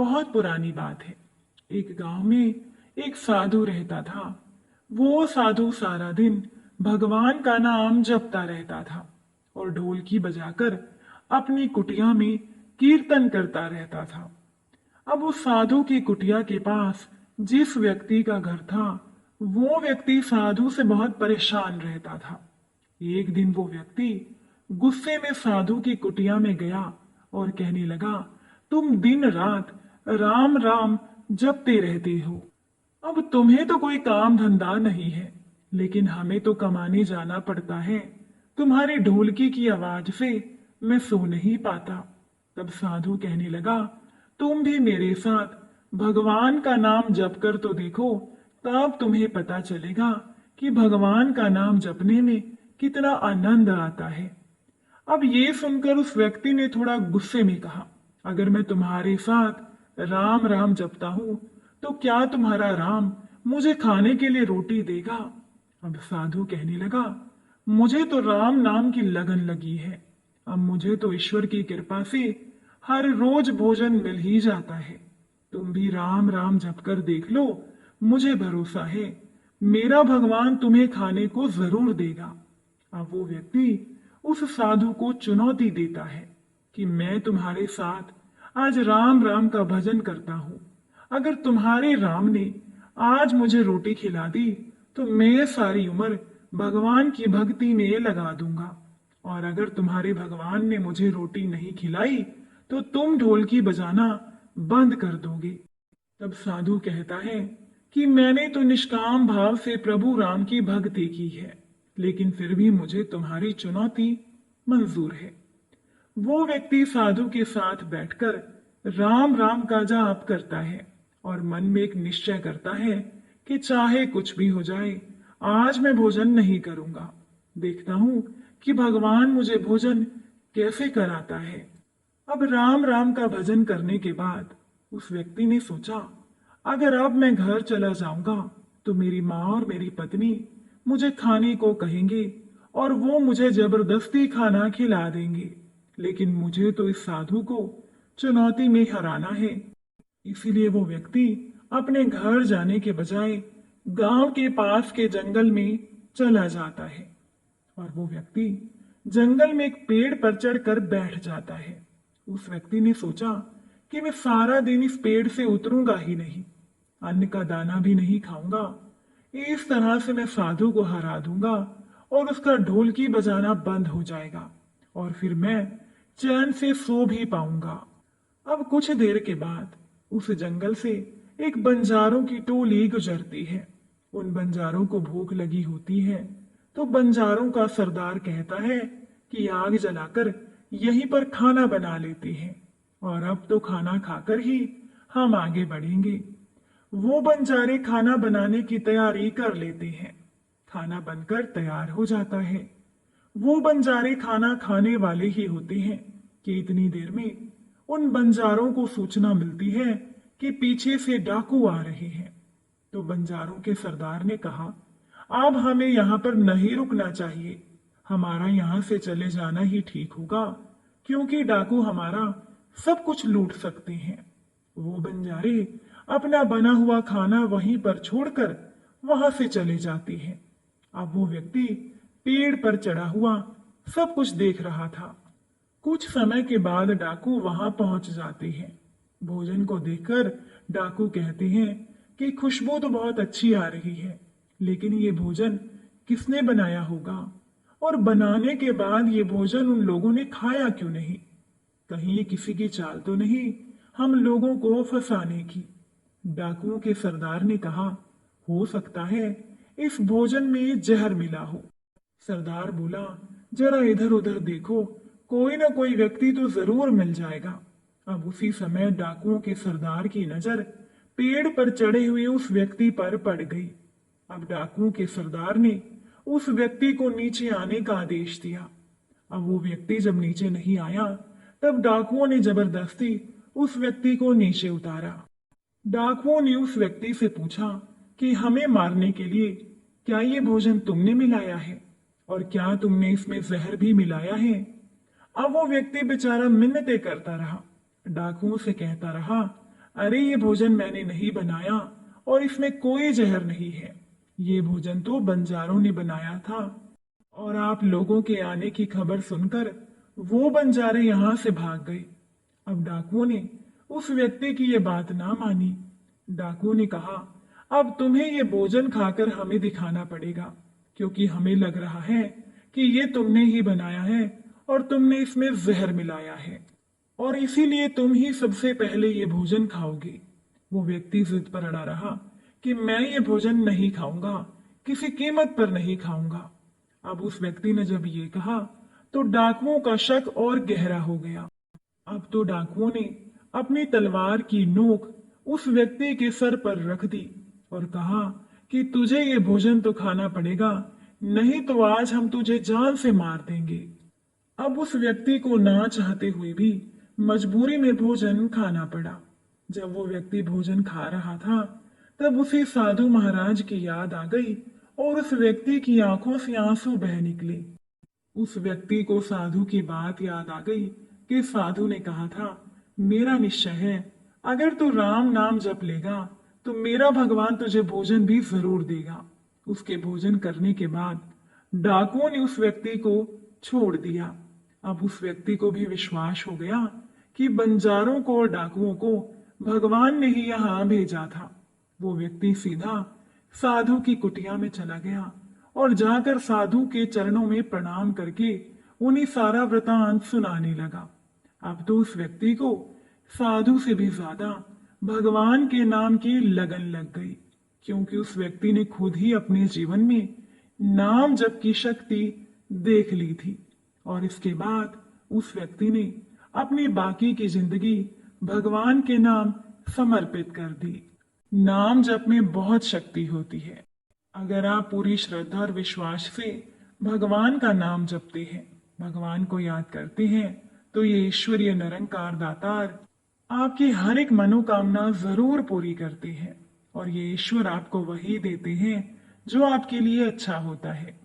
बहुत पुरानी बात है। एक गांव में एक साधु रहता था। वो साधु सारा दिन भगवान का नाम जपता रहता था और ढोलकी बजाकर अपनी कुटिया में कीर्तन करता रहता था। अब उस साधु की कुटिया के पास जिस व्यक्ति का घर था, वो व्यक्ति साधु से बहुत परेशान रहता था। एक दिन वो व्यक्ति गुस्से में साधु की कुटिया में गया और कहने लगा, तुम दिन रात राम राम जपते रहते हो। अब तुम्हें तो कोई काम धंधा नहीं है, लेकिन हमें तो कमाने जाना पड़ता है। तुम्हारी ढोलकी की आवाज से मैं सो नहीं पाता। तब साधु कहने लगा, तुम भी मेरे साथ भगवान का नाम जप कर तो देखो, तब तुम्हें पता चलेगा कि भगवान का नाम जपने में कितना आनंद आता है। अब ये सुनकर उस व्यक्ति ने थोड़ा गुस्से में कहा, अगर मैं तुम्हारे साथ राम राम जपता हूं तो क्या तुम्हारा राम मुझे खाने के लिए रोटी देगा? अब साधु कहने लगा, मुझे तो राम नाम की लगन लगी है। अब मुझे तो ईश्वर की कृपा से हर रोज भोजन मिल ही जाता है। तुम भी राम राम जप कर देख लो, मुझे भरोसा है मेरा भगवान तुम्हें खाने को जरूर देगा। अब वो व्यक्ति उस साधु को चुनौती देता है कि मैं तुम्हारे साथ आज राम राम का भजन करता हूं। अगर तुम्हारे राम ने आज मुझे रोटी खिला दी तो मैं सारी उम्र भगवान की भक्ति में लगा दूंगा, और अगर तुम्हारे भगवान ने मुझे रोटी नहीं खिलाई तो तुम ढोलकी बजाना बंद कर दोगे। तब साधु कहता है कि मैंने तो निष्काम भाव से प्रभु राम की भक्ति की है, लेकिन फिर भी मुझे तुम्हारी चुनौती मंजूर है। वो व्यक्ति साधु के साथ बैठकर राम राम का जाप करता है और मन में एक निश्चय करता है कि चाहे कुछ भी हो जाए, आज मैं भोजन नहीं करूंगा। देखता हूं कि भगवान मुझे भोजन कैसे कराता है। अब राम राम का भजन करने के बाद उस व्यक्ति ने सोचा, अगर अब मैं घर चला जाऊंगा तो मेरी माँ और मेरी पत्नी मुझे खाने को कहेंगे और वो मुझे जबरदस्ती खाना खिला देंगे, लेकिन मुझे तो इस साधु को चुनौती में हराना है। इसीलिए वो व्यक्ति अपने घर जाने के बजाय गांव के पास के जंगल में चला जाता है और वो व्यक्ति जंगल में एक पेड़ पर चढ़कर बैठ जाता है। उस व्यक्ति ने सोचा कि मैं सारा दिन इस पेड़ से उतरूंगा ही नहीं, अन्न का दाना भी नहीं खाऊंगा। इस तरह से मैं साधु को हरा दूंगा और उसका ढोलकी बजाना बंद हो जाएगा और फिर मैं चैन से सो भी पाऊंगा। अब कुछ देर के बाद उस जंगल से एक बंजारों की टोली गुजरती है। उन बंजारों को भूख लगी होती है तो बंजारों का सरदार कहता है कि आग जलाकर यहीं पर खाना बना लेते हैं और अब तो खाना खाकर ही हम आगे बढ़ेंगे। वो बंजारे खाना बनाने की तैयारी कर लेते हैं। खाना बनकर तैयार हो जाता है। वो बंजारे खाना खाने वाले ही होते हैं कि इतनी देर में उन बंजारों को सूचना मिलती है कि पीछे से डाकू आ रहे हैं। तो बंजारों के सरदार ने कहा, अब हमें यहाँ पर नहीं रुकना चाहिए, हमारा यहाँ से चले जाना ही ठीक होगा, क्योंकि डाकू हमारा सब कुछ लूट सकते हैं। वो बंजारे अपना बना हुआ खाना वहीं पर छोड़कर वहां से चले जाते हैं। अब वो व्यक्ति पेड़ पर चढ़ा हुआ सब कुछ देख रहा था। कुछ समय के बाद डाकू वहां पहुंच जाते हैं। भोजन को देखकर डाकू कहते हैं कि खुशबू तो बहुत अच्छी आ रही है, लेकिन ये भोजन किसने बनाया होगा और बनाने के बाद ये भोजन उन लोगों ने खाया क्यों नहीं? कहीं ये किसी की चाल तो नहीं हम लोगों को फंसाने की? डाकुओं के सरदार ने कहा, हो सकता है इस भोजन में जहर मिला हो। सरदार बोला, जरा इधर उधर देखो, कोई ना कोई व्यक्ति तो जरूर मिल जाएगा। अब उसी समय डाकुओं के सरदार की नजर पेड़ पर चढ़े हुए उस व्यक्ति पर पड़ गई। अब डाकुओं के सरदार ने उस व्यक्ति को नीचे आने का आदेश दिया। अब वो व्यक्ति जब नीचे नहीं आया तब डाकुओं ने जबरदस्ती उस व्यक्ति को नीचे उतारा। डाकुओं ने उस व्यक्ति से पूछा कि हमें मारने के लिए क्या ये भोजन तुमने मिलाया है और क्या तुमने इसमें जहर भी मिलाया है? अब वो व्यक्ति बेचारा मिन्नतें करता रहा, डाकुओं से कहता रहा, अरे ये भोजन मैंने नहीं बनाया और इसमें कोई जहर नहीं है। ये भोजन तो बंजारों ने बनाया था और आप लोगों के आने की खबर सुनकर वो बंजारे यहां से भाग गए। अब डाकुओं ने उस व्यक्ति की ये बात ना मानी। डाकुओं ने कहा, अब तुम्हें ये भोजन खाकर हमें दिखाना पड़ेगा, क्योंकि हमें लग रहा है कि ये तुमने ही बनाया है और तुमने इसमें जहर मिलाया है और इसीलिए तुम ही सबसे पहले ये भोजन खाओगे। वो व्यक्ति जिद पर अड़ा रहा कि मैं ये भोजन नहीं खाऊंगा, किसी कीमत पर नहीं खाऊंगा। अब उस व्यक्ति ने जब ये कहा तो डाकुओं का शक और गहरा हो गया। अब तो डाकुओं ने अपनी तलवार की नोक उस व्यक्ति के सर पर रख दी और कहा कि तुझे ये भोजन तो खाना पड़ेगा, नहीं तो आज हम तुझे जान से मार देंगे। अब उस व्यक्ति को ना चाहते हुए भी मजबूरी में भोजन खाना पड़ा। जब वो व्यक्ति भोजन खा रहा था तब उसे साधु महाराज की याद आ गई और उस व्यक्ति की आंखों से आंसू बह निकले। उस व्यक्ति को साधु की बात याद आ गई कि साधु ने कहा था, मेरा निश्चय है अगर तू राम नाम जप लेगा तो मेरा भगवान तुझे भोजन भी जरूर देगा। उसके भोजन करने के बाद डाकुओं ने उस व्यक्ति को छोड़ दिया। अब उस व्यक्ति को भी विश्वास हो गया कि बंजारों को और डाकुओं को भगवान ने ही यहां भेजा था। वो व्यक्ति सीधा साधु की कुटिया में चला गया और जाकर साधु के चरणों में प्रणाम करके उन्हें सारा वृतांत सुनाने लगा। अब तो उस व्यक्ति को साधु से भी ज्यादा भगवान के नाम की लगन लग गई, क्योंकि उस व्यक्ति ने खुद ही अपने जीवन में नाम जप की शक्ति देख ली थी और इसके बाद उस व्यक्ति ने अपनी बाकी की जिंदगी भगवान के नाम समर्पित कर दी। नाम जप में बहुत शक्ति होती है। अगर आप पूरी श्रद्धा और विश्वास से भगवान का नाम जपते हैं, भगवान को याद करते हैं, तो ये ईश्वरीय निरंकार दातार आपकी हर एक मनोकामना जरूर पूरी करते हैं और ये ईश्वर आपको वही देते हैं जो आपके लिए अच्छा होता है।